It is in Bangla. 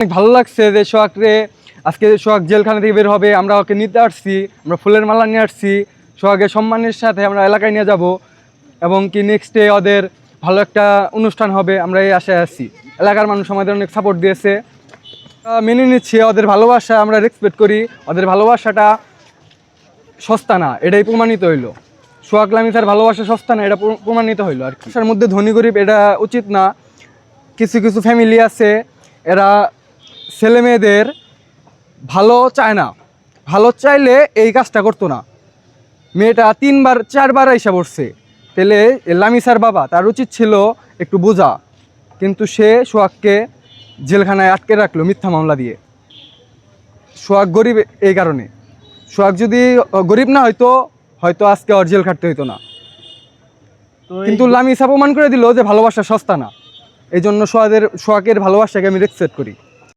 অনেক ভালো লাগছে যে সোহাগরে আজকে সোহাগ জেলখানা থেকে বের হবে, আমরা ওকে নিতে আসছি, আমরা ফুলের মালা নিয়ে আসছি, সোহাগের সম্মানের সাথে আমরা এলাকায় নিয়ে যাব এবং কি নেক্সট ডে ওদের ভালো একটা অনুষ্ঠান হবে, আমরা এই আশায় আছি। এলাকার মানুষ আমাদের অনেক সাপোর্ট দিয়েছে, মেনে নিচ্ছি। ওদের ভালোবাসা আমরা রেসপেক্ট করি, ওদের ভালোবাসাটা সস্তা না, এটাই প্রমাণিত হইলো। সোহাগ লামিসার ভালোবাসা সস্তা না, এটা প্রমাণিত হইলো আর কি। তার মধ্যে ধনী গরিব এটা উচিত না। কিছু কিছু ফ্যামিলি আছে এরা ছেলে মেয়েদের ভালো চায় না, ভালো চাইলে এই কাজটা করতো না। মেয়েটা 3বার 4বার এসে পড়ছে, তাহলে লামিসার বাবা তার উচিত ছিল একটু বোঝা, কিন্তু সে সোহাগকে জেলখানায় আটকে রাখলো মিথ্যা মামলা দিয়ে। সোহাগ গরিব এই কারণে, সোহাগ যদি গরিব না হয়তো হয়তো আজকে ওর জেল খাটতে হইতো না। কিন্তু লামিসা প্রমাণ করে দিল যে ভালোবাসা সস্তা না, এই জন্য সোহাগের ভালোবাসাকে আমি রেসপেক্ট করি।